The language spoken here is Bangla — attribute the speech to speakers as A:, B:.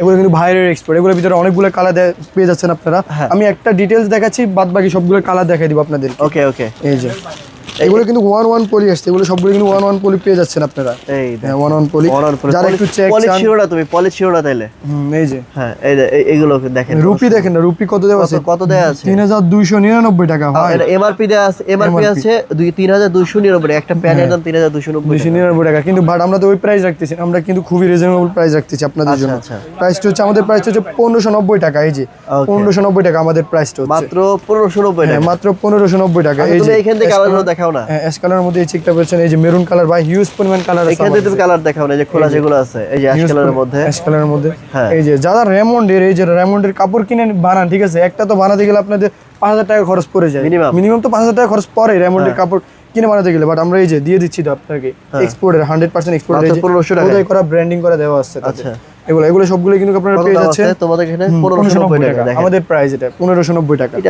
A: এগুলো কিন্তু ভাইরের এক্সপোর্ট, এগুলোর ভিতরে অনেকগুলো কালার পেয়ে যাচ্ছেন আপনারা। আমি একটা ডিটেলস দেখাচ্ছি, বাদ বাকি সবগুলো কালার দেখাই দিব আপনাদের।
B: ওকে ওকে।
A: এই যে এগুলো কিন্তু 1-1 পলি আসছে, এগুলো সবগুলো কিন্তু 1-1 পলি পেয়ে যাচ্ছেন আপনারা।
B: এই
A: 1-1 পলি, যারা একটু চেক
B: পলি
A: চান।
B: ছিড়ো না তুমি, পলি ছিড়ো না তাইলে।
A: এই যে
B: হ্যাঁ এই যে এইগুলো দেখেন,
A: রুপি দেখেন না, রুপি কত দেওয়া আছে?
B: কত দেয়া আছে?
A: 3299 টাকা ভাই।
B: এটা এমআরপি দেয়া আছে, এমআরপি আছে 3299, একটা প্যানের দাম 3299
A: টাকা। কিন্তু বাট আমরা তো ওই প্রাইস রাখতেছি, আমরা কিন্তু খুবই রিজনেবল প্রাইস রাখতেছি আপনাদের জন্য। প্রাইসটা হচ্ছে আমাদের প্রাইসটা হচ্ছে 1590 টাকা। এই যে 1590 টাকা আমাদের প্রাইসটা হচ্ছে,
B: মাত্র 1590 টাকা,
A: মাত্র 1590 টাকা। এই যে
B: এইখান থেকে কালারগুলো দেখাও না।
A: অ্যাশ কালারের মধ্যে এই চেকটা পেয়েছেন, এই যে মেরুন কালার ভাই, হিউজ পরিমাণ কালার আছে।
B: এখানে তুমি কালার দেখাও না, এই যে খোলা যেগুলো আছে, এই যে অ্যাশ কালারের মধ্যে,
A: অ্যাশ কালারের মধ্যে।
B: হ্যাঁ।
A: এই যে যারা রেমন্ডের, এই যে রেমন্ডের কাপড় কিনে বানান, ঠিক আছে, একটা তো বানাতে গেলে আপনাদের 5000 টাকা খরচ পড়ে যায় মিনিমাম, তো 5000 টাকা খরচ পড়ে রেমন্ডের কাপড় কিনে বানাতে গেলে। বাট আমরা এই যে দিয়ে দিচ্ছি তো আপনাকে এক্সপোর্টের 100% এক্সপোর্ট, এই যে
B: 1500 টাকা
A: খোদাই করা ব্র্যান্ডিং করা দেওয়া আছে।
B: আচ্ছা,
A: এগুলো সবগুলো কিন্তু আপনারা পেয়ে যাচ্ছেন
B: তোমাদের এখানে 1590 টাকা।
A: আমাদের প্রাইস এটা 1590 টাকা।